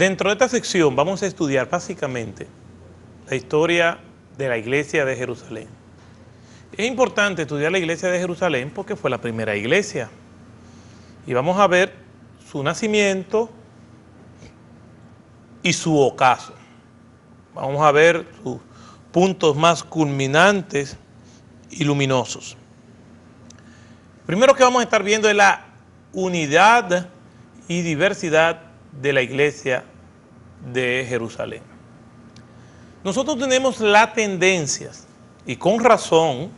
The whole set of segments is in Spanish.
Dentro de esta sección vamos a estudiar básicamente la historia de la iglesia de Jerusalén. Es importante estudiar la iglesia de Jerusalén porque fue la primera iglesia. Y vamos a ver su nacimiento y su ocaso. Vamos a ver sus puntos más culminantes y luminosos. Primero que vamos a estar viendo es la unidad y diversidad de la iglesia de Jerusalén. Nosotros tenemos la tendencia, y con razón,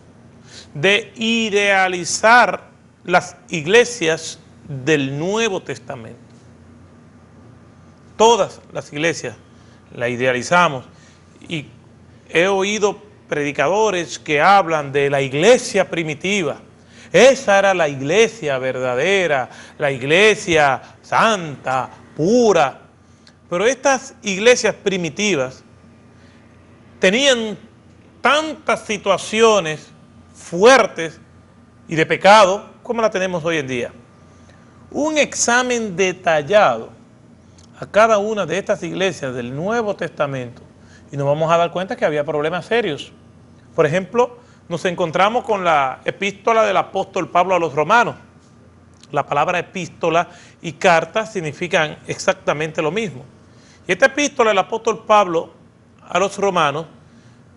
de idealizar las iglesias del Nuevo Testamento. Todas las iglesias la idealizamos, y he oído predicadores que hablan de la iglesia primitiva. Esa era la iglesia verdadera, la iglesia santa, pura. Pero estas iglesias primitivas tenían tantas situaciones fuertes y de pecado como la tenemos hoy en día. Un examen detallado a cada una de estas iglesias del Nuevo Testamento y nos vamos a dar cuenta que había problemas serios. Por ejemplo, nos encontramos con la epístola del apóstol Pablo a los romanos. La palabra epístola y carta significan exactamente lo mismo. Y esta epístola del apóstol Pablo a los romanos,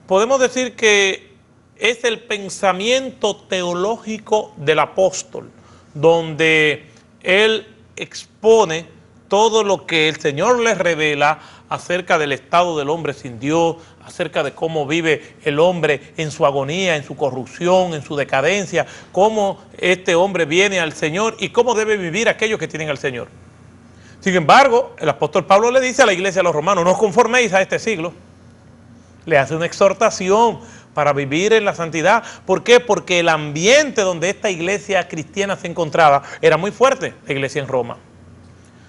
podemos decir que es el pensamiento teológico del apóstol, donde él expone todo lo que el Señor les revela acerca del estado del hombre sin Dios, acerca de cómo vive el hombre en su agonía, en su corrupción, en su decadencia, cómo este hombre viene al Señor y cómo debe vivir aquellos que tienen al Señor. Sin embargo, el apóstol Pablo le dice a la iglesia de los romanos, no os conforméis a este siglo. Le hace una exhortación para vivir en la santidad. ¿Por qué? Porque el ambiente donde esta iglesia cristiana se encontraba era muy fuerte, la iglesia en Roma.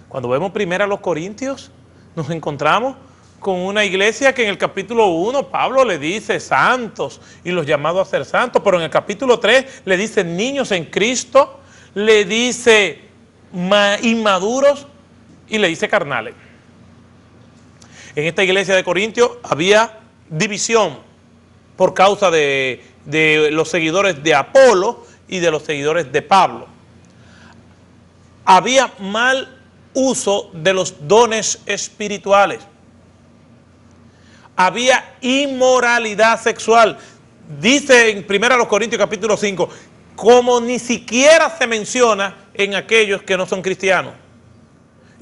Cuando vemos primero a los Corintios, nos encontramos con una iglesia que en el capítulo 1 Pablo le dice santos y los llamados a ser santos, pero en el capítulo 3 le dice niños en Cristo, le dice inmaduros y le dice carnales. En esta iglesia de Corintios había división por causa de los seguidores de Apolo y de los seguidores de Pablo. Había mal uso de los dones espirituales. Había inmoralidad sexual. Dice en 1 Corintios capítulo 5, como ni siquiera se menciona en aquellos que no son cristianos.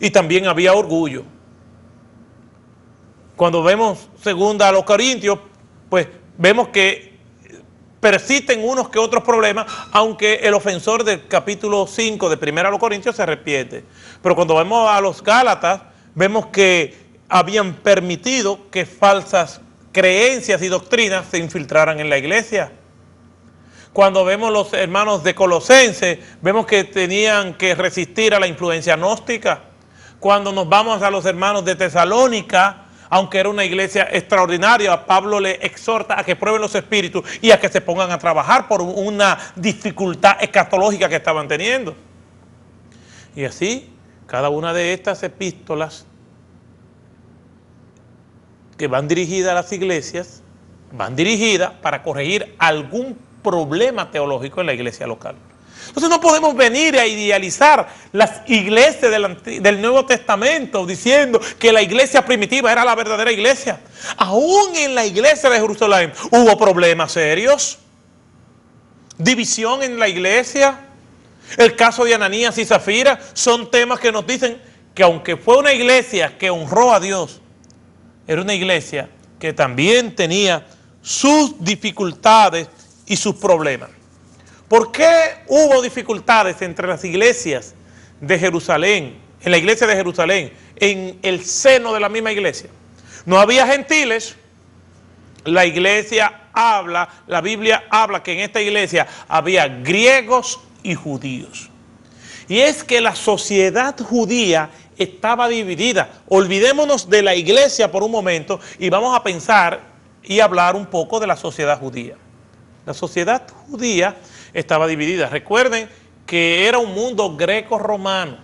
Y también había orgullo. Cuando vemos segunda a los Corintios, pues vemos que persisten unos que otros problemas, aunque el ofensor del capítulo 5 de 1 a los Corintios se arrepiente. Pero cuando vemos a los Gálatas, vemos que habían permitido que falsas creencias y doctrinas se infiltraran en la iglesia. Cuando vemos los hermanos de Colosenses, vemos que tenían que resistir a la influencia gnóstica. Cuando nos vamos a los hermanos de Tesalónica, aunque era una iglesia extraordinaria, Pablo le exhorta a que prueben los espíritus y a que se pongan a trabajar por una dificultad escatológica que estaban teniendo. Y así, cada una de estas epístolas que van dirigidas a las iglesias, van dirigidas para corregir algún problema teológico en la iglesia local. Entonces no podemos venir a idealizar las iglesias del Nuevo Testamento diciendo que la iglesia primitiva era la verdadera iglesia. Aún en la iglesia de Jerusalén hubo problemas serios, división en la iglesia. El caso de Ananías y Zafira son temas que nos dicen que aunque fue una iglesia que honró a Dios, era una iglesia que también tenía sus dificultades y sus problemas. ¿Por qué hubo dificultades entre las iglesias de Jerusalén, en la iglesia de Jerusalén, en el seno de la misma iglesia? No había gentiles. La Biblia habla que en esta iglesia había griegos y judíos. Y es que la sociedad judía estaba dividida. Olvidémonos de la iglesia por un momento y vamos a pensar y hablar un poco de la sociedad judía. La sociedad judía estaba dividida. Recuerden que era un mundo greco-romano.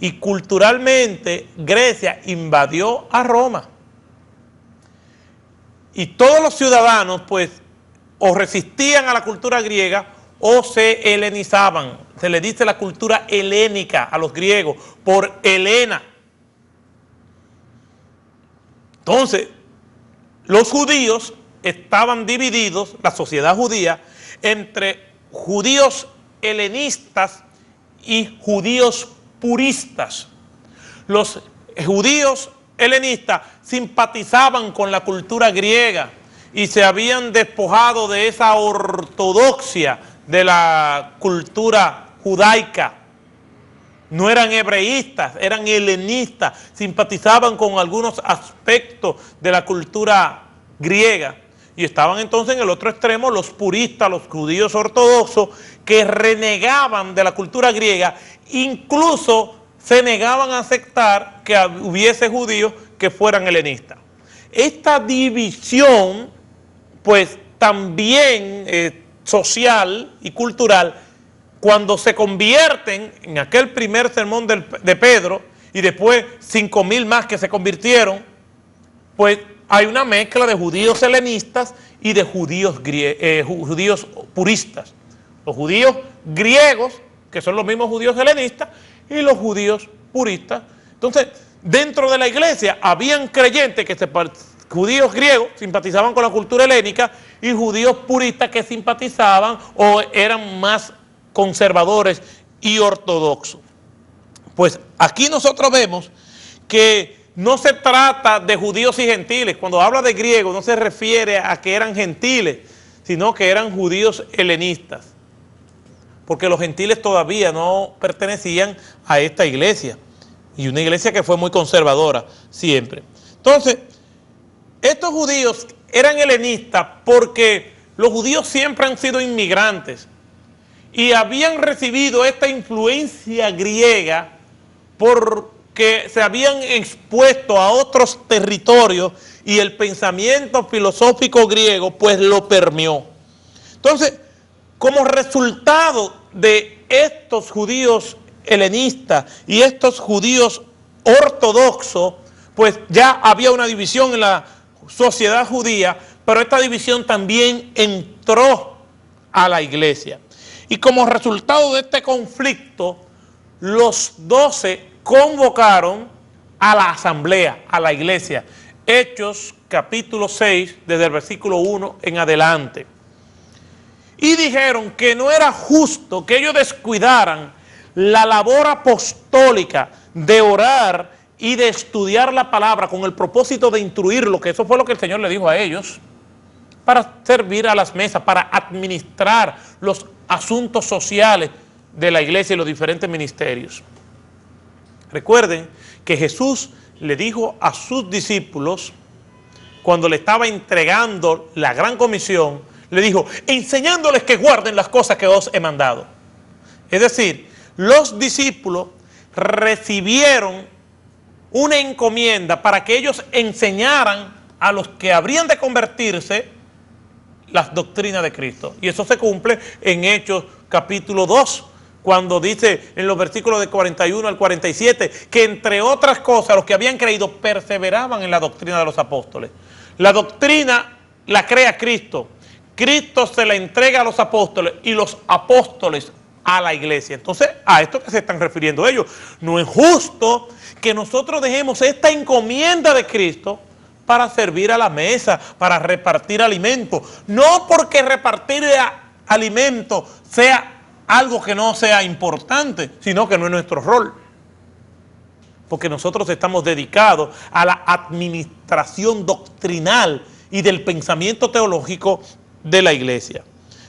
y culturalmente Grecia invadió a Roma. Y todos los ciudadanos pues o resistían a la cultura griega o se helenizaban. Se le dice la cultura helénica a los griegos por Helena. Entonces, los judíos estaban divididos, la sociedad judía, entre judíos helenistas y judíos puristas. Los judíos helenistas simpatizaban con la cultura griega y se habían despojado de esa ortodoxia de la cultura judaica. No eran hebreístas, eran helenistas, simpatizaban con algunos aspectos de la cultura griega. Y estaban entonces en el otro extremo los puristas, los judíos ortodoxos, que renegaban de la cultura griega, incluso se negaban a aceptar que hubiese judíos que fueran helenistas. Esta división, pues también social y cultural, cuando se convierten en aquel primer sermón de Pedro y después 5.000 más que se convirtieron, pues hay una mezcla de judíos helenistas y de judíos puristas. Los judíos griegos, que son los mismos judíos helenistas, y los judíos puristas. Entonces, dentro de la iglesia habían creyentes que judíos griegos simpatizaban con la cultura helénica y judíos puristas que simpatizaban o eran más conservadores y ortodoxos. Pues aquí nosotros vemos que no se trata de judíos y gentiles. Cuando habla de griegos no se refiere a que eran gentiles, sino que eran judíos helenistas. Porque los gentiles todavía no pertenecían a esta iglesia. Y una iglesia que fue muy conservadora siempre. Entonces, estos judíos eran helenistas porque los judíos siempre han sido inmigrantes. Y habían recibido esta influencia griega porque se habían expuesto a otros territorios y el pensamiento filosófico griego pues lo permeó. Entonces, como resultado de estos judíos helenistas y estos judíos ortodoxos, pues ya había una división en la sociedad judía, pero esta división también entró a la iglesia. Y como resultado de este conflicto, los 12 convocaron a la asamblea, a la iglesia. Hechos capítulo 6, desde el versículo 1 en adelante. Y dijeron que no era justo que ellos descuidaran la labor apostólica de orar y de estudiar la palabra con el propósito de instruirlo, que eso fue lo que el Señor le dijo a ellos, para servir a las mesas, para administrar los asuntos sociales de la iglesia y los diferentes ministerios. Recuerden que Jesús le dijo a sus discípulos, cuando le estaba entregando la gran comisión, le dijo, enseñándoles que guarden las cosas que os he mandado. Es decir, los discípulos recibieron una encomienda para que ellos enseñaran a los que habrían de convertirse las doctrinas de Cristo. Y eso se cumple en Hechos capítulo 2, cuando dice en los versículos de 41 al 47, que entre otras cosas los que habían creído perseveraban en la doctrina de los apóstoles. La doctrina la crea Cristo. Cristo se la entrega a los apóstoles y los apóstoles a la iglesia. Entonces, a esto que se están refiriendo ellos. No es justo que nosotros dejemos esta encomienda de Cristo para servir a la mesa, para repartir alimentos. No porque repartir alimentos sea algo que no sea importante, sino que no es nuestro rol. Porque nosotros estamos dedicados a la administración doctrinal y del pensamiento teológico de la iglesia.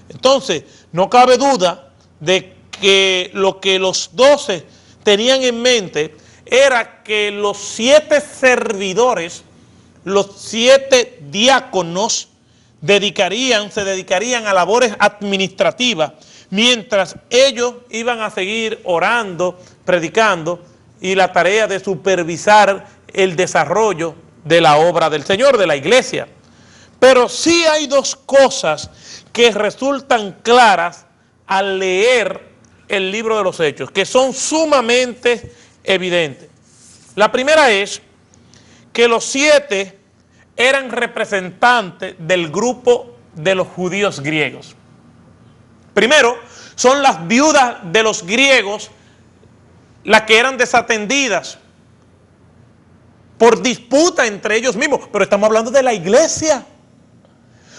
Entonces, no cabe duda de que lo que los 12 tenían en mente era que los 7 servidores, los 7 diáconos se dedicarían a labores administrativas, mientras ellos iban a seguir orando, predicando, y la tarea de supervisar el desarrollo de la obra del Señor, de la iglesia. Pero sí hay 2 cosas que resultan claras al leer el libro de los Hechos, que son sumamente evidentes. La primera es que los 7 eran representantes del grupo de los judíos griegos. Primero, son las viudas de los griegos las que eran desatendidas por disputa entre ellos mismos, pero estamos hablando de la iglesia.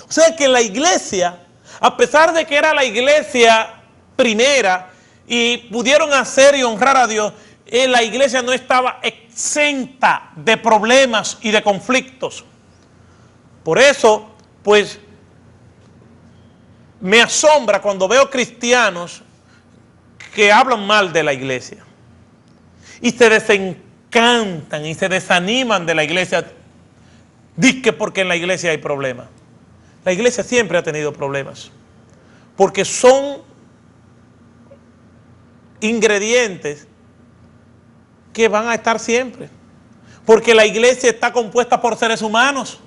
O sea que la iglesia, a pesar de que era la iglesia primera y pudieron hacer y honrar a Dios, la iglesia no estaba exenta de problemas y de conflictos. Por eso, pues, me asombra cuando veo cristianos que hablan mal de la iglesia y se desencantan y se desaniman de la iglesia, dizque porque en la iglesia hay problemas. La iglesia siempre ha tenido problemas, porque son ingredientes que van a estar siempre, porque la iglesia está compuesta por seres humanos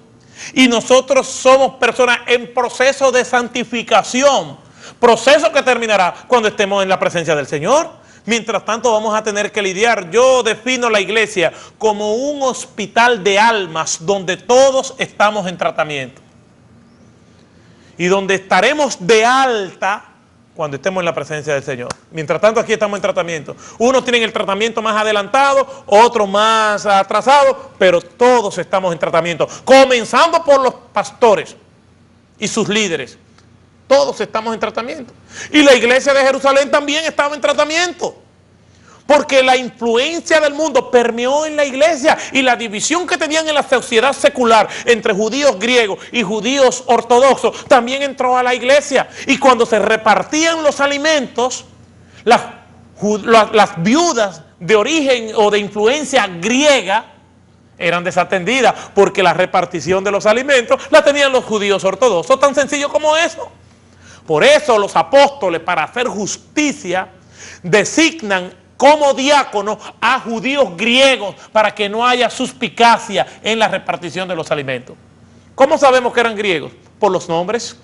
y nosotros somos personas en proceso de santificación, proceso que terminará cuando estemos en la presencia del Señor. Mientras tanto vamos a tener que lidiar. Yo defino la iglesia como un hospital de almas donde todos estamos en tratamiento y donde estaremos de alta cuando estemos en la presencia del Señor. Mientras tanto aquí estamos en tratamiento. Unos tienen el tratamiento más adelantado, otros más atrasado, pero todos estamos en tratamiento. Comenzando por los pastores y sus líderes. Todos estamos en tratamiento. Y la iglesia de Jerusalén también estaba en tratamiento. Porque la influencia del mundo permeó en la iglesia y la división que tenían en la sociedad secular entre judíos griegos y judíos ortodoxos también entró a la iglesia. Y cuando se repartían los alimentos, las viudas de origen o de influencia griega eran desatendidas porque la repartición de los alimentos la tenían los judíos ortodoxos. Tan sencillo como eso. Por eso los apóstoles, para hacer justicia, designan como diácono a judíos griegos para que no haya suspicacia en la repartición de los alimentos. ¿Cómo sabemos que eran griegos? Por los nombres.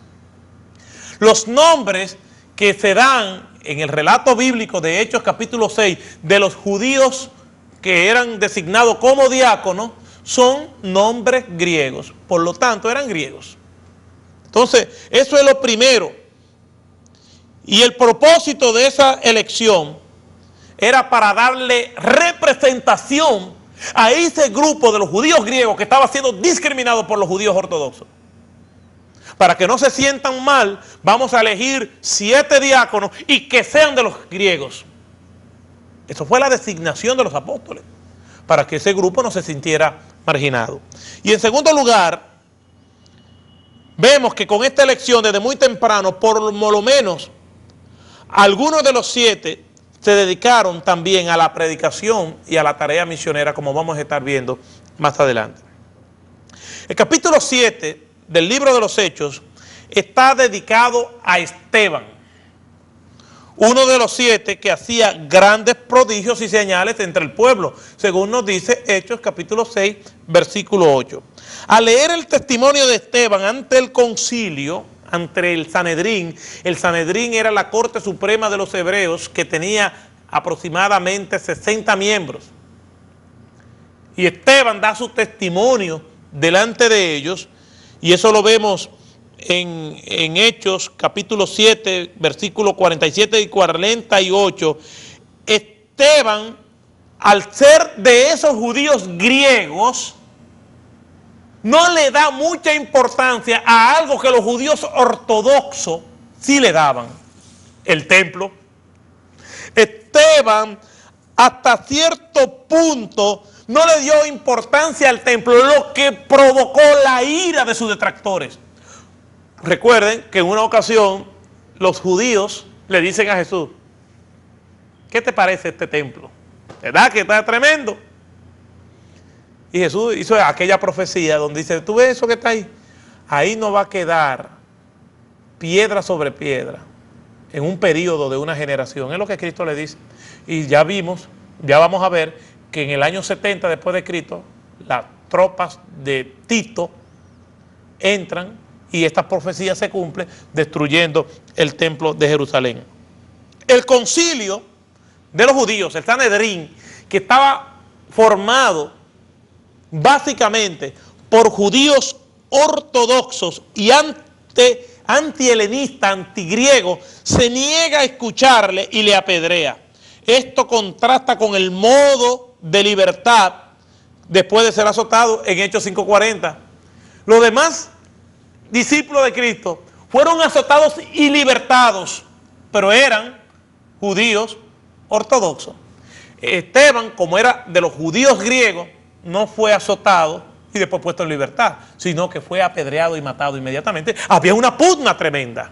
Los nombres que se dan en el relato bíblico de Hechos capítulo 6 de los judíos que eran designados como diáconos son nombres griegos. Por lo tanto, eran griegos. Entonces, eso es lo primero. Y el propósito de esa elección era para darle representación a ese grupo de los judíos griegos que estaba siendo discriminado por los judíos ortodoxos. Para que no se sientan mal, vamos a elegir 7 diáconos y que sean de los griegos. Eso fue la designación de los apóstoles, para que ese grupo no se sintiera marginado. Y en segundo lugar, vemos que con esta elección desde muy temprano, por lo menos, algunos de los 7 se dedicaron también a la predicación y a la tarea misionera, como vamos a estar viendo más adelante. El capítulo 7 del libro de los Hechos está dedicado a Esteban, uno de los 7 que hacía grandes prodigios y señales entre el pueblo, según nos dice Hechos capítulo 6, versículo 8. Al leer el testimonio de Esteban ante el concilio, ante el Sanedrín era la corte suprema de los hebreos que tenía aproximadamente 60 miembros. Y Esteban da su testimonio delante de ellos, y eso lo vemos en Hechos capítulo 7, versículos 47 y 48. Esteban, al ser de esos judíos griegos, no le da mucha importancia a algo que los judíos ortodoxos sí le daban: el templo. Esteban, hasta cierto punto, no le dio importancia al templo, lo que provocó la ira de sus detractores. Recuerden que en una ocasión los judíos le dicen a Jesús: ¿qué te parece este templo? ¿Verdad que está tremendo? Y Jesús hizo aquella profecía donde dice: ¿tú ves eso que está ahí? Ahí no va a quedar piedra sobre piedra en un periodo de una generación. Es lo que Cristo le dice. Y ya vimos, ya vamos a ver que en el año 70 después de Cristo, las tropas de Tito entran y esta profecía se cumple destruyendo el templo de Jerusalén. El concilio de los judíos, el Sanedrín, que estaba formado básicamente por judíos ortodoxos y antihelenistas, antigriegos, se niega a escucharle y le apedrea. Esto contrasta con el modo de libertad después de ser azotado en Hechos 5:40. Los demás discípulos de Cristo fueron azotados y libertados, pero eran judíos ortodoxos. Esteban, como era de los judíos griegos, no fue azotado y después puesto en libertad, sino que fue apedreado y matado inmediatamente. Había una pugna tremenda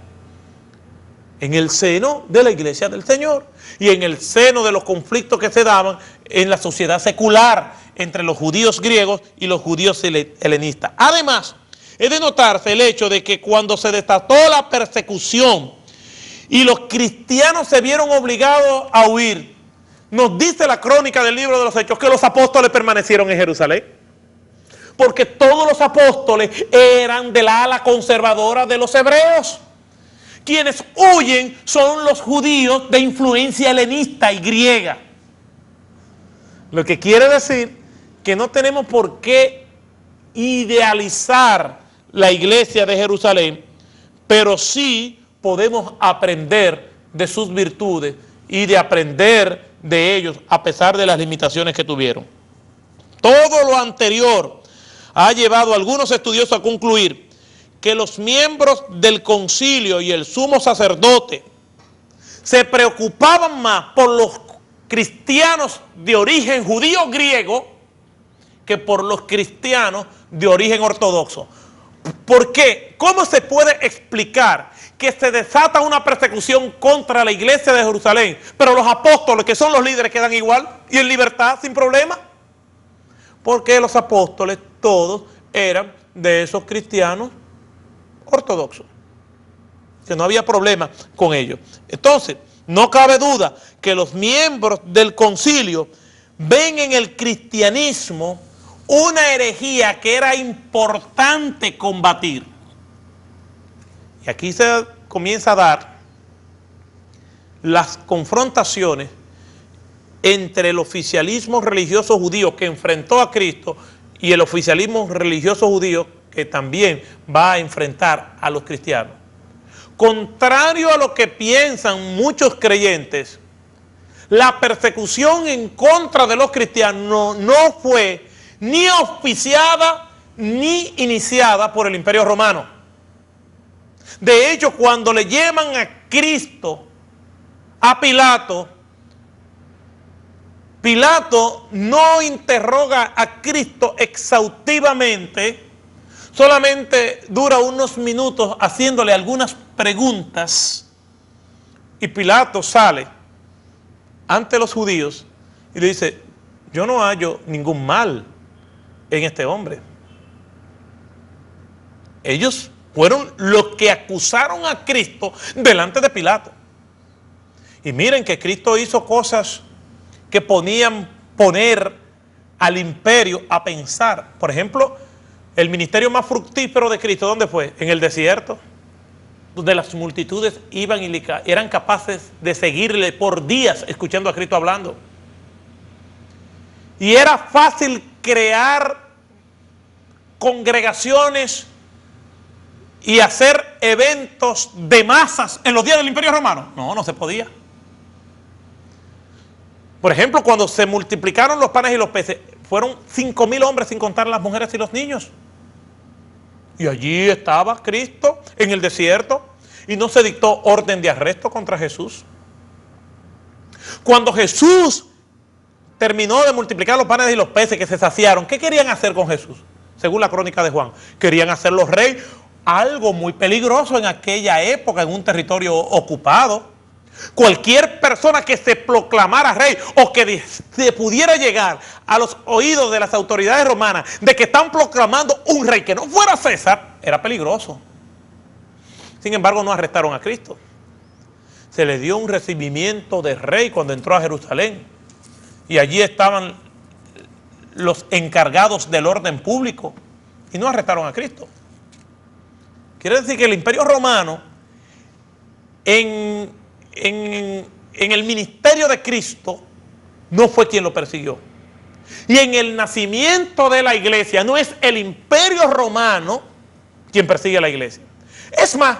en el seno de la iglesia del Señor y en el seno de los conflictos que se daban en la sociedad secular entre los judíos griegos y los judíos helenistas. Además, es de notarse el hecho de que cuando se desató la persecución y los cristianos se vieron obligados a huir, nos dice la crónica del libro de los Hechos que los apóstoles permanecieron en Jerusalén. Porque todos los apóstoles eran del ala conservadora de los hebreos. Quienes huyen son los judíos de influencia helenista y griega. Lo que quiere decir que no tenemos por qué idealizar la iglesia de Jerusalén, pero sí podemos aprender de sus virtudes y de aprender de ellos a pesar de las limitaciones que tuvieron. Todo lo anterior ha llevado a algunos estudiosos a concluir que los miembros del concilio y el sumo sacerdote se preocupaban más por los cristianos de origen judío griego que por los cristianos de origen ortodoxo. ¿Por qué? ¿Cómo se puede explicar que se desata una persecución contra la iglesia de Jerusalén, pero los apóstoles, que son los líderes, quedan igual y en libertad sin problema? Porque los apóstoles todos eran de esos cristianos ortodoxos, que no había problema con ellos. Entonces, no cabe duda que los miembros del concilio ven en el cristianismo una herejía que era importante combatir. Y aquí se comienza a dar las confrontaciones entre el oficialismo religioso judío que enfrentó a Cristo y el oficialismo religioso judío que también va a enfrentar a los cristianos. Contrario a lo que piensan muchos creyentes, la persecución en contra de los cristianos no fue ni auspiciada ni iniciada por el Imperio Romano. De hecho, cuando le llevan a Cristo a Pilato, Pilato no interroga a Cristo exhaustivamente, solamente dura unos minutos haciéndole algunas preguntas y Pilato sale ante los judíos y le dice: yo no hallo ningún mal en este hombre. Ellos fueron los que acusaron a Cristo delante de Pilato. Y miren que Cristo hizo cosas que poner al imperio a pensar. Por ejemplo, el ministerio más fructífero de Cristo, ¿dónde fue? En el desierto, donde las multitudes iban y eran capaces de seguirle por días escuchando a Cristo hablando. Y era fácil crear congregaciones y hacer eventos de masas en los días del Imperio Romano. No, no se podía. Por ejemplo, cuando se multiplicaron los panes y los peces, fueron 5,000 hombres sin contar las mujeres y los niños. Y allí estaba Cristo en el desierto y no se dictó orden de arresto contra Jesús. Cuando Jesús terminó de multiplicar los panes y los peces que se saciaron, ¿qué querían hacer con Jesús? Según la crónica de Juan, querían hacerlo rey, algo muy peligroso en aquella época, en un territorio ocupado. Cualquier persona que se proclamara rey o que se pudiera llegar a los oídos de las autoridades romanas de que están proclamando un rey que no fuera César, era peligroso. Sin embargo, no arrestaron a Cristo. Se le dio un recibimiento de rey cuando entró a Jerusalén. Y allí estaban los encargados del orden público y no arrestaron a Cristo. Quiere decir que el Imperio Romano en el ministerio de Cristo no fue quien lo persiguió. Y en el nacimiento de la iglesia no es el imperio romano quien persigue a la iglesia. Es más,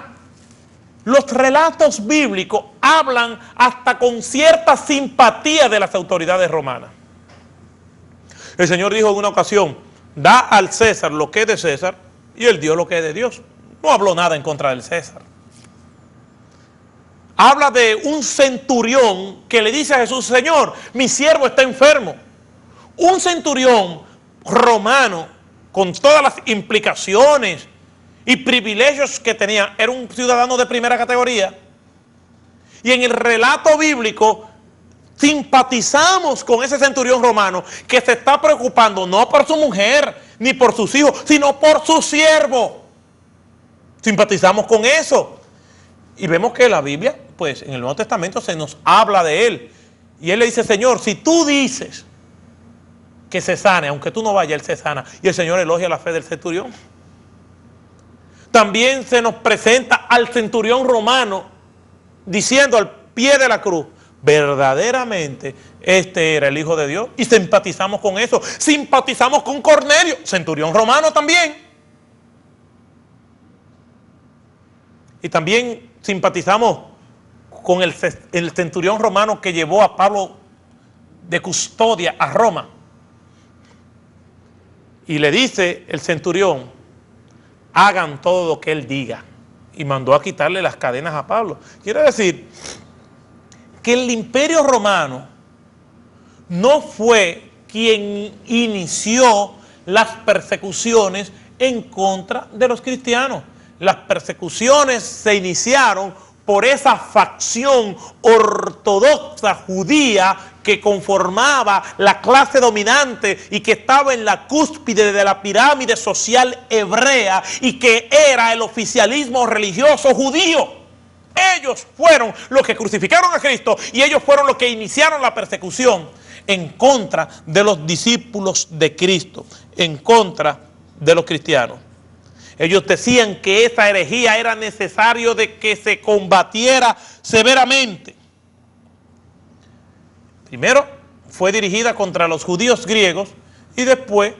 los relatos bíblicos hablan hasta con cierta simpatía de las autoridades romanas. El Señor dijo en una ocasión, da al César lo que es de César y él dio lo que es de Dios. No habló nada en contra del César. Habla de un centurión que le dice a Jesús, Señor, mi siervo está enfermo. Un centurión romano, con todas las implicaciones y privilegios que tenía, era un ciudadano de primera categoría. Y en el relato bíblico simpatizamos con ese centurión romano que se está preocupando no por su mujer ni por sus hijos, sino por su siervo. Simpatizamos con eso. Y vemos que la Biblia, pues en el Nuevo Testamento se nos habla de él. Y él le dice, Señor, si tú dices que se sane, aunque tú no vayas, él se sana. Y el Señor elogia la fe del centurión. También se nos presenta al centurión romano diciendo al pie de la cruz, verdaderamente este era el Hijo de Dios. Y simpatizamos con eso. Simpatizamos con Cornelio, centurión romano también. Y también simpatizamos con el centurión romano que llevó a Pablo de custodia a Roma. Y le dice el centurión, hagan todo lo que él diga. Y mandó a quitarle las cadenas a Pablo. Quiere decir que el imperio romano no fue quien inició las persecuciones en contra de los cristianos. Las persecuciones se iniciaron por esa facción ortodoxa judía que conformaba la clase dominante y que estaba en la cúspide de la pirámide social hebrea y que era el oficialismo religioso judío. Ellos fueron los que crucificaron a Cristo y ellos fueron los que iniciaron la persecución en contra de los discípulos de Cristo, en contra de los cristianos. Ellos decían que esa herejía era necesario de que se combatiera severamente. Primero fue dirigida contra los judíos griegos y después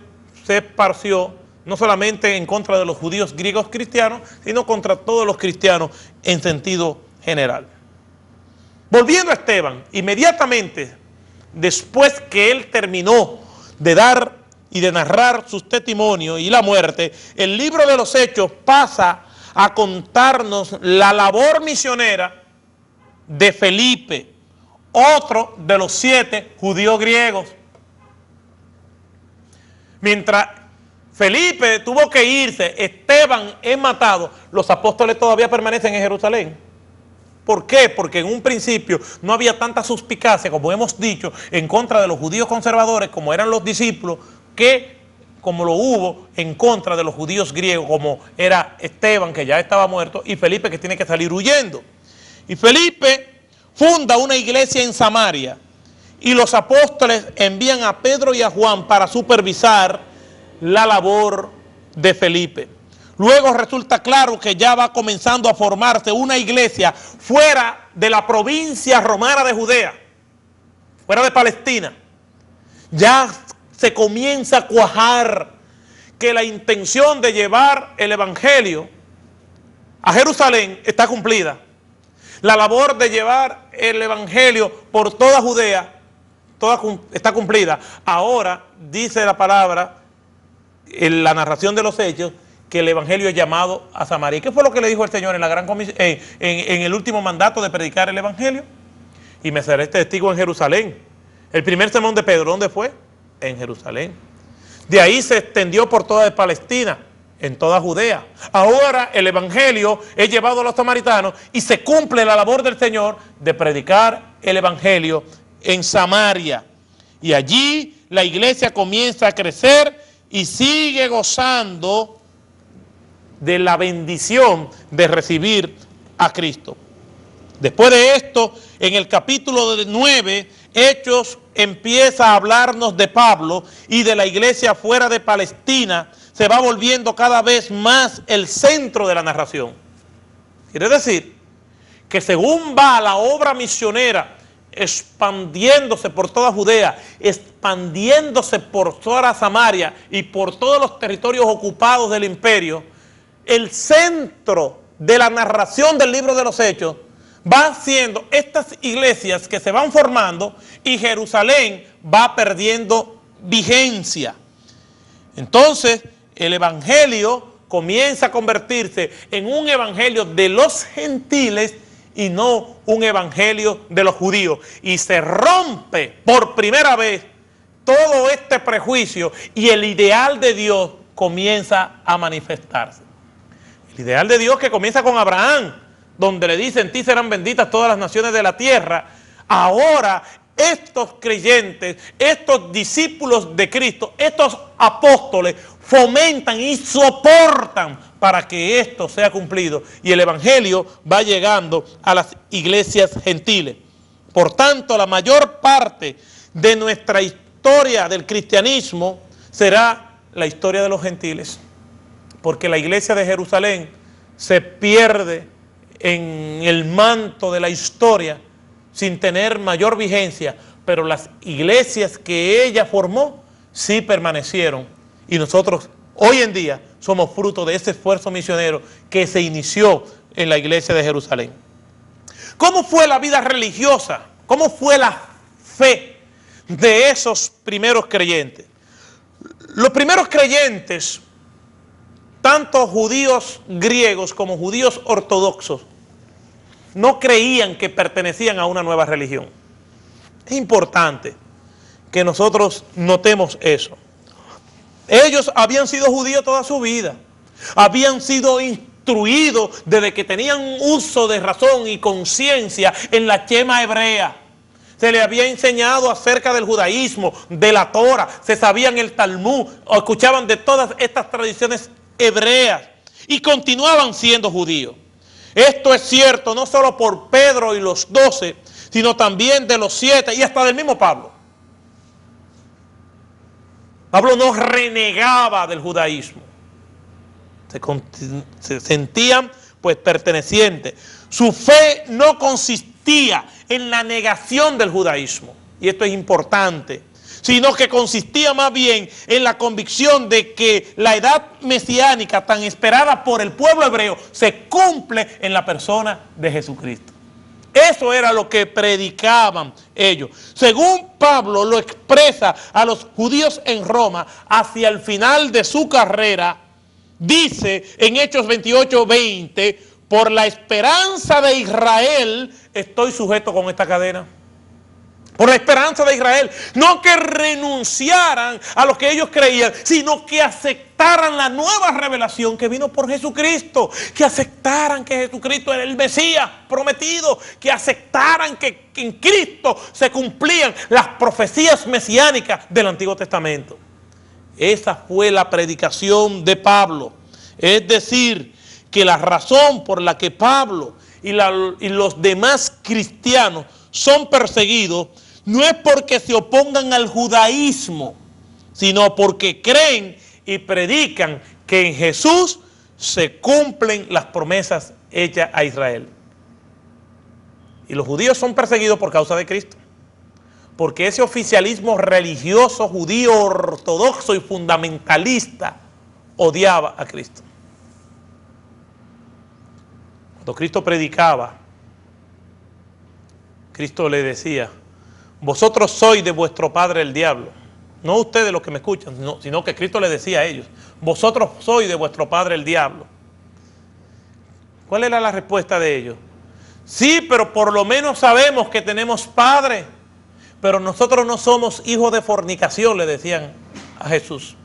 se esparció no solamente en contra de los judíos griegos cristianos, sino contra todos los cristianos en sentido general. Volviendo a Esteban, inmediatamente después que él terminó de dar y de narrar sus testimonios y la muerte, el libro de los Hechos pasa a contarnos la labor misionera de Felipe, otro de los 7 judíos griegos. Mientras Felipe tuvo que irse, Esteban es matado, los apóstoles todavía permanecen en Jerusalén. ¿Por qué? Porque en un principio no había tanta suspicacia, como hemos dicho, en contra de los judíos conservadores, como eran los discípulos, que como lo hubo en contra de los judíos griegos, como era Esteban, que ya estaba muerto, y Felipe, que tiene que salir huyendo. Y Felipe funda una iglesia en Samaria, y los apóstoles envían a Pedro y a Juan para supervisar la labor de Felipe. Luego resulta claro que ya va comenzando a formarse una iglesia fuera de la provincia romana de Judea, fuera de Palestina. Ya se comienza a cuajar que la intención de llevar el evangelio a Jerusalén está cumplida. La labor de llevar el evangelio por toda Judea está cumplida. Ahora dice la palabra en la narración de los Hechos que el evangelio es llamado a Samaria. ¿Qué fue lo que le dijo el Señor en la gran comisión, en el último mandato de predicar el evangelio? Y me seré testigo en Jerusalén. El primer sermón de Pedro, ¿dónde fue? En Jerusalén. De ahí se extendió por toda Palestina, en toda Judea. Ahora el evangelio es llevado a los samaritanos y se cumple la labor del Señor de predicar el evangelio en Samaria. Y allí la iglesia comienza a crecer y sigue gozando de la bendición de recibir a Cristo. Después de esto, en el capítulo 9, Hechos empieza a hablarnos de Pablo y de la iglesia fuera de Palestina. Se va volviendo cada vez más el centro de la narración. Quiere decir que según va la obra misionera expandiéndose por toda Judea, expandiéndose por toda la Samaria y por todos los territorios ocupados del imperio, el centro de la narración del libro de los Hechos va siendo estas iglesias que se van formando y Jerusalén va perdiendo vigencia. Entonces, el evangelio comienza a convertirse en un evangelio de los gentiles y no un evangelio de los judíos. Y se rompe por primera vez todo este prejuicio y el ideal de Dios comienza a manifestarse. El ideal de Dios que comienza con Abraham, donde le dice: en ti serán benditas todas las naciones de la tierra. Ahora estos creyentes, estos discípulos de Cristo, estos apóstoles fomentan y soportan para que esto sea cumplido. Y el evangelio va llegando a las iglesias gentiles. Por tanto, la mayor parte de nuestra historia del cristianismo será la historia de los gentiles. Porque la iglesia de Jerusalén se pierde en el manto de la historia sin tener mayor vigencia, pero las iglesias que ella formó sí permanecieron. Y nosotros hoy en día somos fruto de ese esfuerzo misionero que se inició en la iglesia de Jerusalén. ¿Cómo fue la vida religiosa? ¿Cómo fue la fe de esos primeros creyentes? Los primeros creyentes, tanto judíos griegos como judíos ortodoxos, no creían que pertenecían a una nueva religión. Es importante que nosotros notemos eso. Ellos habían sido judíos toda su vida. Habían sido instruidos desde que tenían uso de razón y conciencia en la Shema hebrea. Se les había enseñado acerca del judaísmo, de la Torah, se sabían el Talmud, o escuchaban de todas estas tradiciones hebreas y continuaban siendo judíos. Esto es cierto no solo por Pedro y los 12, sino también de los 7 y hasta del mismo Pablo. Pablo no renegaba del judaísmo. Se sentían pues pertenecientes. Su fe no consistía en la negación del judaísmo, y esto es importante, sino que consistía más bien en la convicción de que la edad mesiánica tan esperada por el pueblo hebreo se cumple en la persona de Jesucristo. Eso era lo que predicaban ellos. Según Pablo lo expresa a los judíos en Roma hacia el final de su carrera, dice en Hechos 28:20, por la esperanza de Israel estoy sujeto con esta cadena. Por la esperanza de Israel, no que renunciaran a lo que ellos creían, sino que aceptaran la nueva revelación que vino por Jesucristo, que aceptaran que Jesucristo era el Mesías prometido, que aceptaran que en Cristo se cumplían las profecías mesiánicas del Antiguo Testamento. Esa fue la predicación de Pablo, es decir, que la razón por la que Pablo y los demás cristianos son perseguidos no es porque se opongan al judaísmo, sino porque creen y predican que en Jesús se cumplen las promesas hechas a Israel. Y los judíos son perseguidos por causa de Cristo, porque ese oficialismo religioso judío ortodoxo y fundamentalista odiaba a Cristo. Cuando Cristo predicaba, Cristo le decía: vosotros sois de vuestro padre el diablo. No ustedes los que me escuchan, sino que Cristo le decía a ellos: vosotros sois de vuestro padre el diablo. ¿Cuál era la respuesta de ellos? Sí, pero por lo menos sabemos que tenemos padre, pero nosotros no somos hijos de fornicación, le decían a Jesús.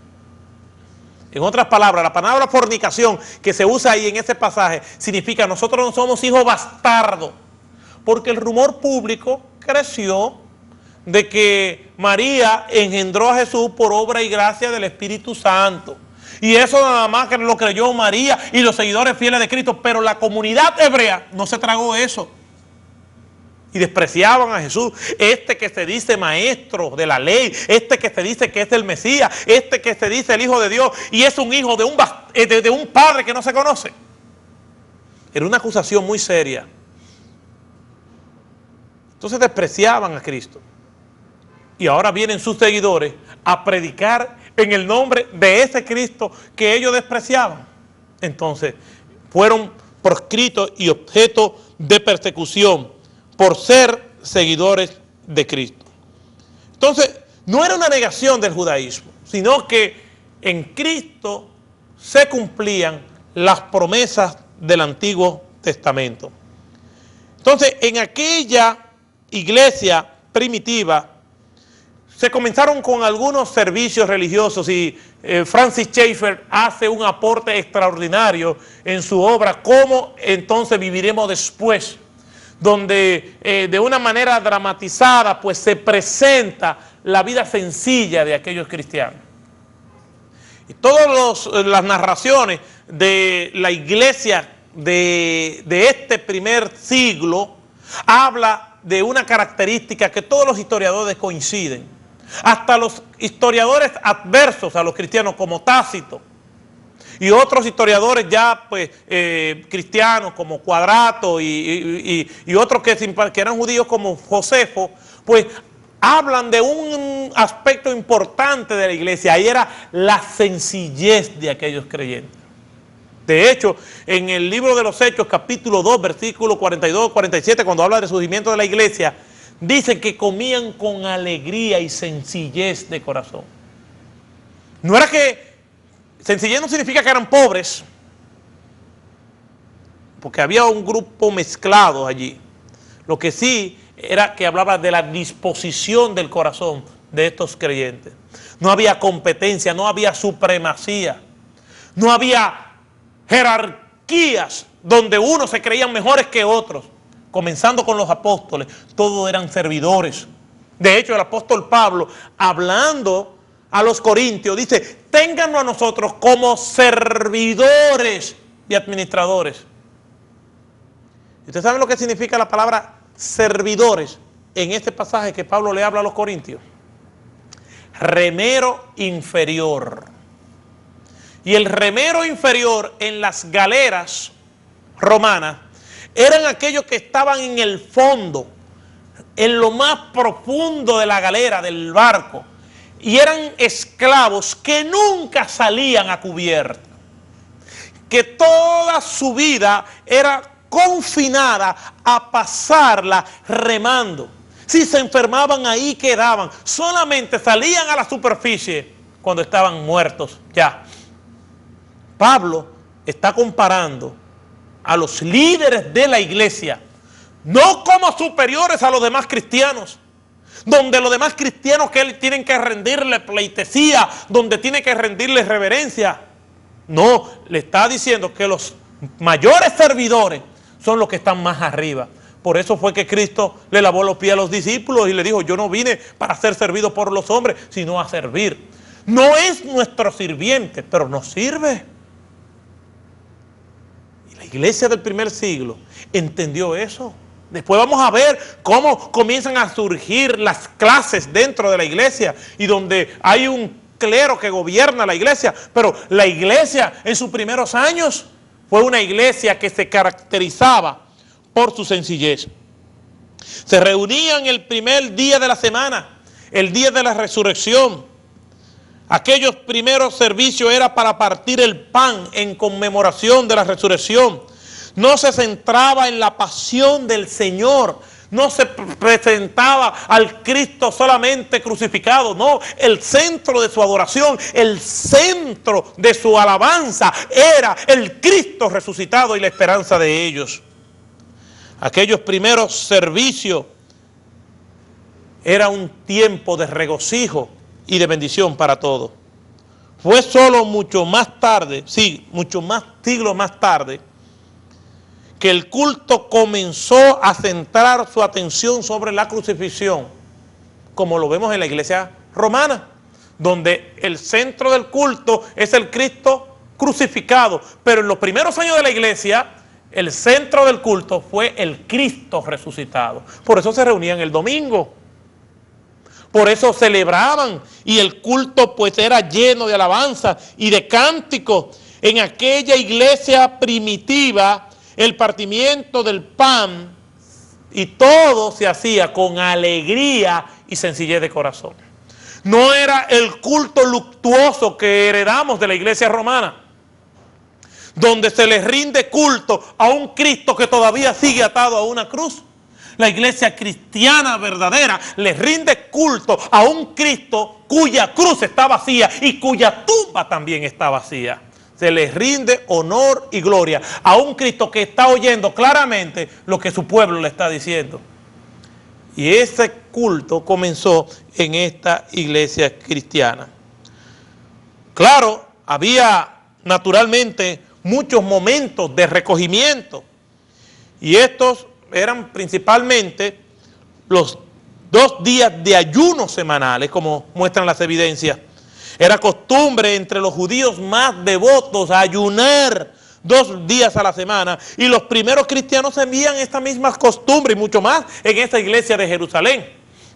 En otras palabras, la palabra fornicación que se usa ahí en ese pasaje significa: nosotros no somos hijos bastardos, porque el rumor público creció de que María engendró a Jesús por obra y gracia del Espíritu Santo. Y eso nada más que lo creyó María y los seguidores fieles de Cristo, pero la comunidad hebrea no se tragó eso. Y despreciaban a Jesús, este que se dice maestro de la ley, este que se dice que es el Mesías, este que se dice el Hijo de Dios, y es un hijo de un padre que no se conoce. Era una acusación muy seria. Entonces despreciaban a Cristo. Y ahora vienen sus seguidores a predicar en el nombre de ese Cristo que ellos despreciaban. Entonces fueron proscritos y objeto de persecución por ser seguidores de Cristo. Entonces no era una negación del judaísmo, sino que en Cristo se cumplían las promesas del Antiguo Testamento. Entonces, en aquella iglesia primitiva se comenzaron con algunos servicios religiosos y Francis Schaeffer hace un aporte extraordinario en su obra ¿Cómo entonces viviremos después?, donde de una manera dramatizada pues se presenta la vida sencilla de aquellos cristianos. Y todas las narraciones de la iglesia de este primer siglo habla de una característica que todos los historiadores coinciden. Hasta los historiadores adversos a los cristianos como Tácito y otros historiadores ya pues cristianos como Cuadrato y otros que eran judíos como Josefo, pues hablan de un aspecto importante de la iglesia, y era la sencillez de aquellos creyentes. De hecho, en el libro de los Hechos, capítulo 2, versículos 42, 47, cuando habla del surgimiento de la iglesia, dice que comían con alegría y sencillez de corazón. No era que, sencillez no significa que eran pobres, porque había un grupo mezclado allí. Lo que sí era que hablaba de la disposición del corazón de estos creyentes. No había competencia, no había supremacía, no había jerarquías donde unos se creían mejores que otros. Comenzando con los apóstoles, todos eran servidores. De hecho, el apóstol Pablo, hablando a los corintios, dice, téngannos a nosotros como servidores y administradores. ¿Ustedes saben lo que significa la palabra servidores en este pasaje que Pablo le habla a los corintios? Remero inferior. Y el remero inferior en las galeras romanas eran aquellos que estaban en el fondo, en lo más profundo de la galera, del barco, y eran esclavos que nunca salían a cubierta, que toda su vida era confinada a pasarla remando. Si se enfermaban, ahí quedaban, solamente salían a la superficie cuando estaban muertos ya. Pablo está comparando a los líderes de la iglesia, no como superiores a los demás cristianos, donde los demás cristianos que tienen que rendirle pleitesía, donde tienen que rendirle reverencia. No, le está diciendo que los mayores servidores son los que están más arriba. Por eso fue que Cristo le lavó los pies a los discípulos y le dijo, yo no vine para ser servido por los hombres, sino a servir. No es nuestro sirviente, pero nos sirve. La iglesia del primer siglo entendió eso. Después vamos a ver cómo comienzan a surgir las clases dentro de la iglesia y donde hay un clero que gobierna la iglesia. Pero la iglesia en sus primeros años fue una iglesia que se caracterizaba por su sencillez. Se reunían el primer día de la semana, el día de la resurrección. Aquellos primeros servicios era para partir el pan en conmemoración de la resurrección. No se centraba en la pasión del Señor. No se presentaba al Cristo solamente crucificado. No, el centro de su adoración, el centro de su alabanza era el Cristo resucitado y la esperanza de ellos. Aquellos primeros servicios era un tiempo de regocijo y de bendición para todos. Fue solo mucho más tarde, mucho más siglos más tarde, que el culto comenzó a centrar su atención sobre la crucifixión, como lo vemos en la iglesia romana, donde el centro del culto es el Cristo crucificado. Pero en los primeros años de la iglesia, el centro del culto fue el Cristo resucitado. Por eso se reunían el domingo. Por eso celebraban y el culto pues era lleno de alabanza y de cánticos. En aquella iglesia primitiva, el partimiento del pan Y todo se hacía con alegría y sencillez de corazón. No era el culto luctuoso que heredamos de la iglesia romana, donde se le rinde culto a un Cristo que todavía sigue atado a una cruz. La iglesia cristiana verdadera le rinde culto a un Cristo cuya cruz está vacía y cuya tumba también está vacía. Se le rinde honor y gloria a un Cristo que está oyendo claramente lo que su pueblo le está diciendo. Y ese culto comenzó en esta iglesia cristiana. Claro, había naturalmente muchos momentos de recogimiento, y estos eran principalmente los 2 días de ayuno semanales, como muestran las evidencias. Era costumbre entre los judíos más devotos ayunar 2 días a la semana, y los primeros cristianos envían esta misma costumbre y mucho más en esta iglesia de Jerusalén.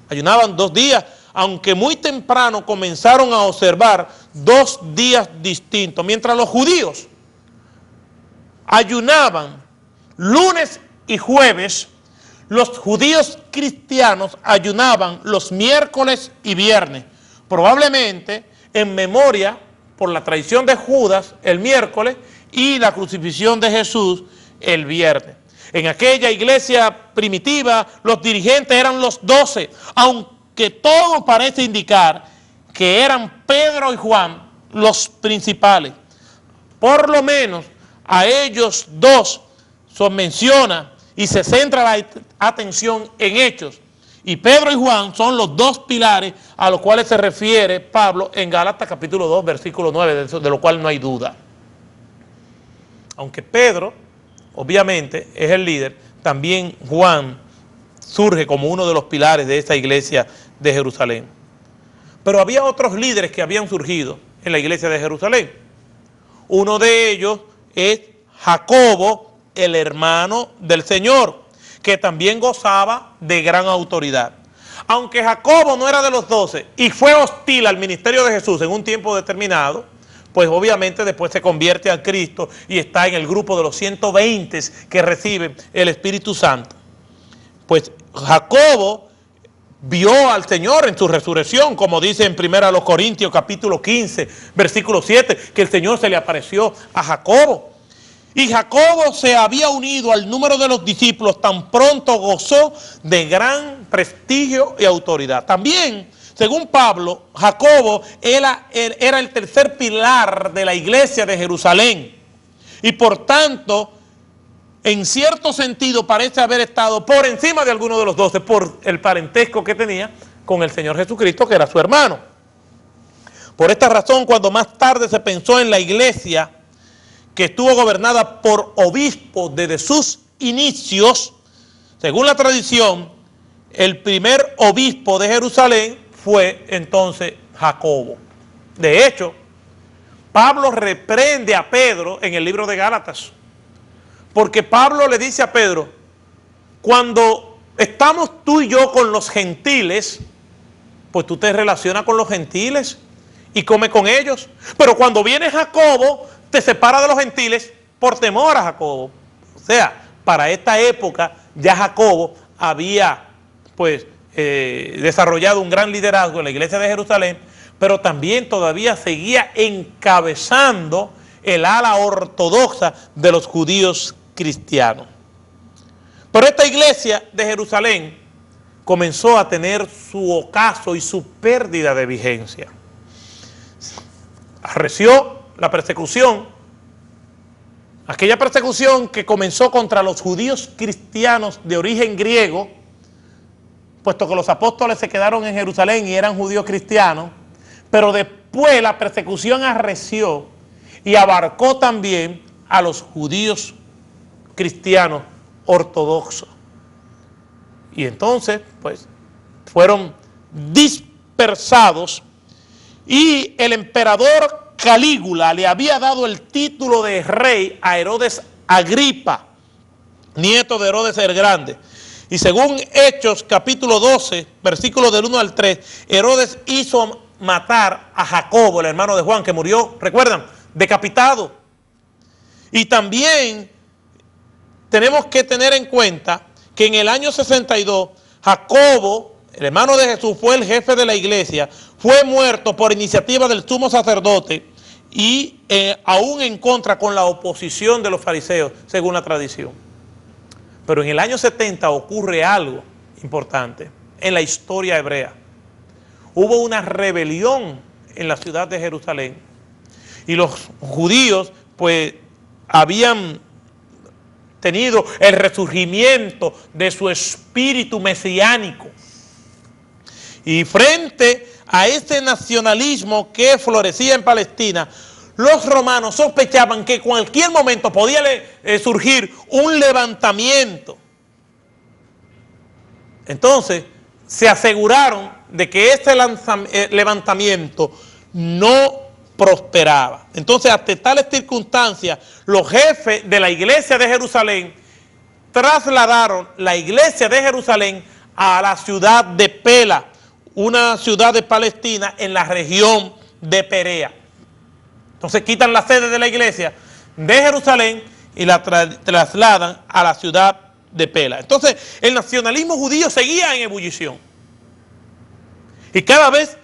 Ayunaban 2 días, aunque muy temprano comenzaron a observar 2 días distintos. Mientras los judíos ayunaban lunes y jueves, los judíos cristianos ayunaban los miércoles y viernes, probablemente en memoria por la traición de Judas el miércoles y la crucifixión de Jesús el viernes. En aquella iglesia primitiva los dirigentes eran los 12, aunque todo parece indicar que eran Pedro y Juan los principales. Por lo menos a ellos 2 se menciona y se centra la atención en Hechos. Y Pedro y Juan son los 2 pilares a los cuales se refiere Pablo en Gálatas capítulo 2, versículo 9, de lo cual no hay duda. Aunque Pedro, obviamente, es el líder, también Juan surge como uno de los pilares de esta iglesia de Jerusalén. Pero había otros líderes que habían surgido en la iglesia de Jerusalén. Uno de ellos es Jacobo, el hermano del Señor, que también gozaba de gran autoridad. Aunque Jacobo no era de los 12 y fue hostil al ministerio de Jesús en un tiempo determinado, pues obviamente después se convierte a Cristo y está en el grupo de los 120 que reciben el Espíritu Santo. Pues Jacobo vio al Señor en su resurrección, como dice en 1 Corintios capítulo 15, versículo 7, que el Señor se le apareció a Jacobo. Y Jacobo se había unido al número de los discípulos, tan pronto gozó de gran prestigio y autoridad. También, según Pablo, Jacobo era el tercer pilar de la iglesia de Jerusalén. Y por tanto, en cierto sentido parece haber estado por encima de alguno de los 12 por el parentesco que tenía con el Señor Jesucristo, que era su hermano. Por esta razón, cuando más tarde se pensó en la iglesia, que estuvo gobernada por obispos desde sus inicios, según la tradición, el primer obispo de Jerusalén fue entonces Jacobo. De hecho, Pablo reprende a Pedro en el libro de Gálatas, porque Pablo le dice a Pedro, cuando estamos tú y yo con los gentiles, pues tú te relacionas con los gentiles y comes con ellos, pero cuando viene Jacobo, te separa de los gentiles por temor a Jacobo. O sea, para esta época ya Jacobo había pues desarrollado un gran liderazgo en la iglesia de Jerusalén, pero también todavía seguía encabezando el ala ortodoxa de los judíos cristianos. Pero esta iglesia de Jerusalén comenzó a tener su ocaso y su pérdida de vigencia. Arreció la persecución, aquella persecución que comenzó contra los judíos cristianos de origen griego, puesto que los apóstoles se quedaron en Jerusalén y eran judíos cristianos, pero después la persecución arreció y abarcó también a los judíos cristianos ortodoxos. Y entonces, pues, fueron dispersados, y el emperador Calígula le había dado el título de rey a Herodes Agripa, nieto de Herodes el Grande. Y según Hechos capítulo 12, versículos del 1 al 3, Herodes hizo matar a Jacobo, el hermano de Juan, que murió, recuerdan, decapitado. Y también tenemos que tener en cuenta que en el año 62 Jacobo, el hermano de Jesús, fue el jefe de la iglesia, fue muerto por iniciativa del sumo sacerdote y aún en contra con la oposición de los fariseos, según la tradición. Pero en el año 70 ocurre algo importante en la historia hebrea. Hubo una rebelión en la ciudad de Jerusalén y los judíos pues habían tenido el resurgimiento de su espíritu mesiánico. Y frente a este nacionalismo que florecía en Palestina, los romanos sospechaban que en cualquier momento podía surgir un levantamiento. Entonces, se aseguraron de que este levantamiento no prosperaba. Entonces, ante tales circunstancias, los jefes de la iglesia de Jerusalén trasladaron la iglesia de Jerusalén a la ciudad de Pela, una ciudad de Palestina en la región de Perea. Entonces quitan la sede de la iglesia de Jerusalén y la trasladan a la ciudad de Pela. Entonces el nacionalismo judío seguía en ebullición. Y cada vez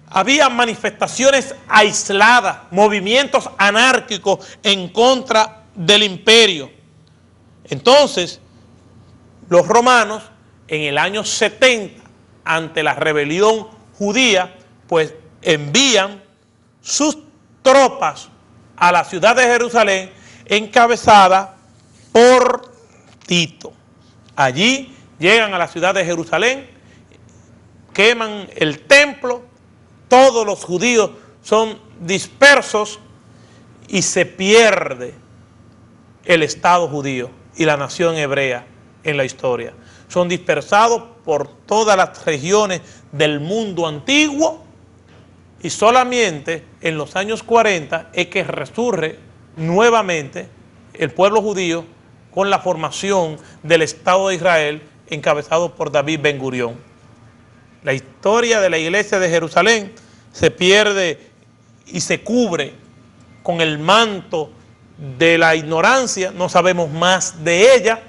había manifestaciones aisladas, movimientos anárquicos en contra del imperio. Entonces los romanos en el año 70, ante la rebelión judía, pues envían sus tropas a la ciudad de Jerusalén encabezada por Tito. Allí llegan a la ciudad de Jerusalén, queman el templo, todos los judíos son dispersos y se pierde el Estado judío y la nación hebrea en la historia. Son dispersados por todas las regiones del mundo antiguo y solamente en los años 40 es que resurge nuevamente el pueblo judío con la formación del Estado de Israel encabezado por David Ben Gurión. La historia de la iglesia de Jerusalén se pierde y se cubre con el manto de la ignorancia, no sabemos más de ella,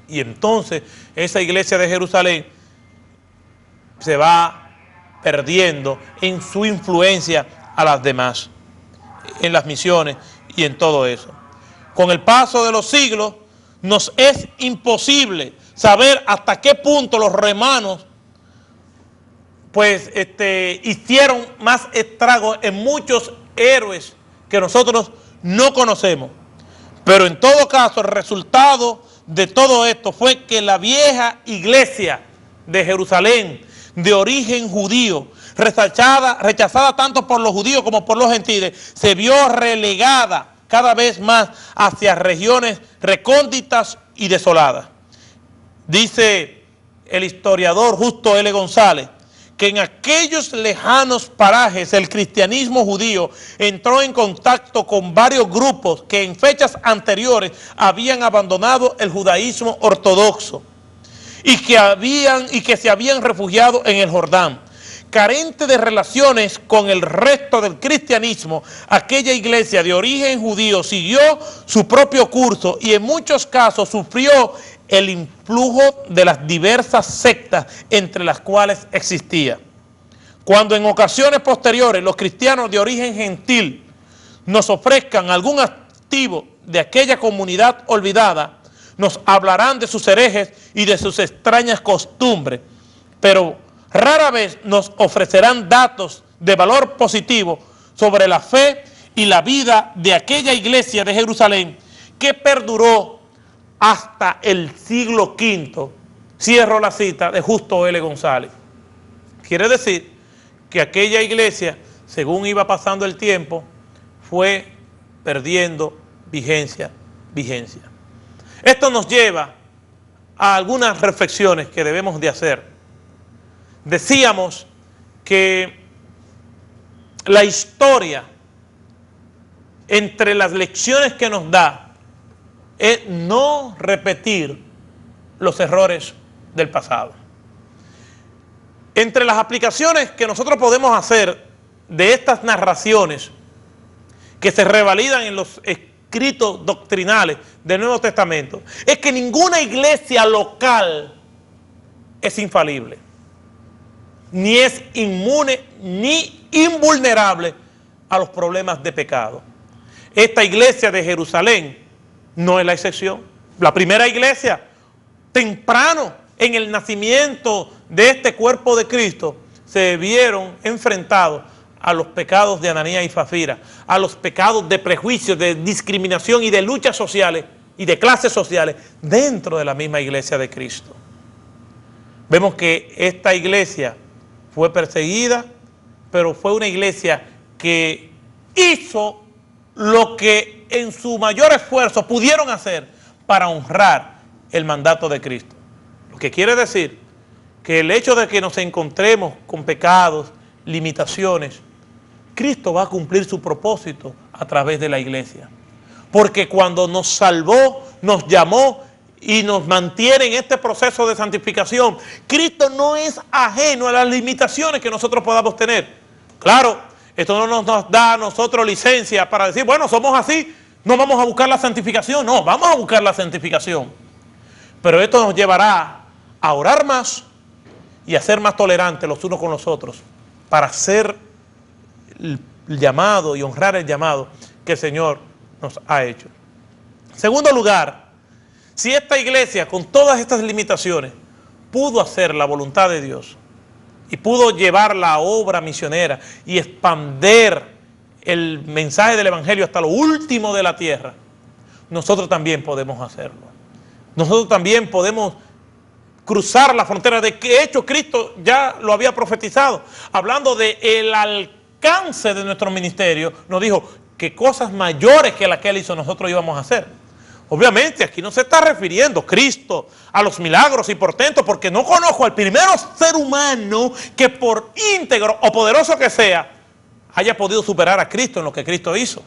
y entonces esa iglesia de Jerusalén se va perdiendo en su influencia a las demás, en las misiones y en todo eso. Con el paso de los siglos nos es imposible saber hasta qué punto los romanos pues hicieron más estragos en muchos héroes que nosotros no conocemos. Pero en todo caso el resultado de todo esto fue que la vieja iglesia de Jerusalén, de origen judío, rechazada tanto por los judíos como por los gentiles, se vio relegada cada vez más hacia regiones recónditas y desoladas. Dice el historiador Justo L. González que en aquellos lejanos parajes el cristianismo judío entró en contacto con varios grupos que en fechas anteriores habían abandonado el judaísmo ortodoxo y que se habían refugiado en el Jordán. Carente de relaciones con el resto del cristianismo, aquella iglesia de origen judío siguió su propio curso y en muchos casos sufrió el influjo de las diversas sectas entre las cuales existía. Cuando en ocasiones posteriores los cristianos de origen gentil nos ofrezcan algún activo de aquella comunidad olvidada, nos hablarán de sus herejes y de sus extrañas costumbres, pero rara vez nos ofrecerán datos de valor positivo sobre la fe y la vida de aquella iglesia de Jerusalén que perduró hasta el siglo V. Cierro la cita de Justo L. González. Quiere decir que aquella iglesia, según iba pasando el tiempo, fue perdiendo vigencia. Esto nos lleva a algunas reflexiones que debemos de hacer. Decíamos que la historia, entre las lecciones que nos da, es no repetir los errores del pasado. Entre las aplicaciones que nosotros podemos hacer de estas narraciones que se revalidan en los escritos doctrinales del Nuevo Testamento es que ninguna iglesia local es infalible, ni es inmune ni invulnerable a los problemas de pecado. Esta iglesia de Jerusalén no es la excepción. La primera iglesia, temprano en el nacimiento de este cuerpo de Cristo, se vieron enfrentados a los pecados de Ananías y Zafira, a los pecados de prejuicio, de discriminación y de luchas sociales y de clases sociales dentro de la misma iglesia de Cristo. Vemos que esta iglesia fue perseguida, pero fue una iglesia que hizo lo que en su mayor esfuerzo pudieron hacer para honrar el mandato de Cristo. Lo que quiere decir que el hecho de que nos encontremos con pecados, limitaciones, Cristo va a cumplir su propósito a través de la iglesia. Porque cuando nos salvó, nos llamó y nos mantiene en este proceso de santificación, Cristo no es ajeno a las limitaciones que nosotros podamos tener. Claro, esto no nos da a nosotros licencia para decir, bueno, somos así, no vamos a buscar la santificación. No, vamos a buscar la santificación. Pero esto nos llevará a orar más y a ser más tolerantes los unos con los otros para hacer el llamado y honrar el llamado que el Señor nos ha hecho. En segundo lugar, si esta iglesia con todas estas limitaciones pudo hacer la voluntad de Dios y pudo llevar la obra misionera y expander el mensaje del Evangelio hasta lo último de la tierra, nosotros también podemos hacerlo. Nosotros también podemos cruzar la frontera, de que hecho Cristo ya lo había profetizado, hablando del alcance de nuestro ministerio. Nos dijo que cosas mayores que las que Él hizo nosotros íbamos a hacer. Obviamente aquí no se está refiriendo Cristo a los milagros y portentos, porque no conozco al primer ser humano que por íntegro o poderoso que sea haya podido superar a Cristo en lo que Cristo hizo.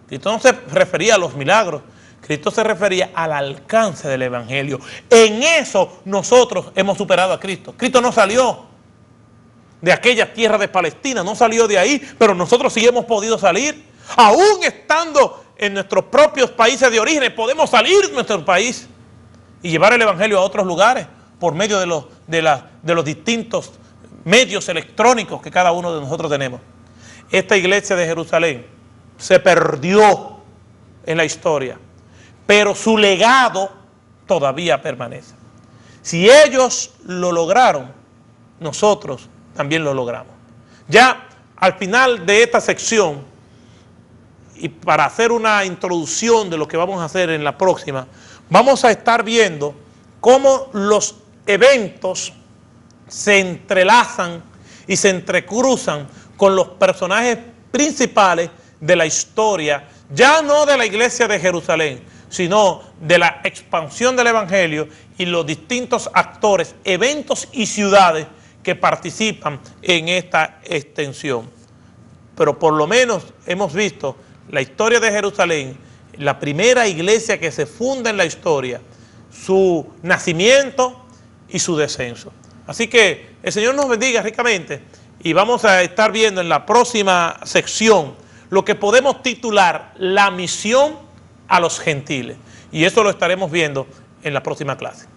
Cristo no se refería a los milagros, Cristo se refería al alcance del Evangelio. En eso nosotros hemos superado a Cristo. Cristo no salió de aquella tierra de Palestina, no salió de ahí, pero nosotros sí hemos podido salir. Aún estando en nuestros propios países de origen, podemos salir de nuestro país y llevar el Evangelio a otros lugares por medio de los distintos medios electrónicos que cada uno de nosotros tenemos. Esta iglesia de Jerusalén se perdió en la historia, pero su legado todavía permanece. Si ellos lo lograron, nosotros también lo logramos. Ya al final de esta sección, y para hacer una introducción de lo que vamos a hacer en la próxima, vamos a estar viendo cómo los eventos se entrelazan y se entrecruzan con los personajes principales de la historia, ya no de la iglesia de Jerusalén, sino de la expansión del Evangelio y los distintos actores, eventos y ciudades que participan en esta extensión. Pero por lo menos hemos visto la historia de Jerusalén, la primera iglesia que se funda en la historia, su nacimiento y su descenso. Así que el Señor nos bendiga ricamente y vamos a estar viendo en la próxima sección lo que podemos titular la misión a los gentiles. Y eso lo estaremos viendo en la próxima clase.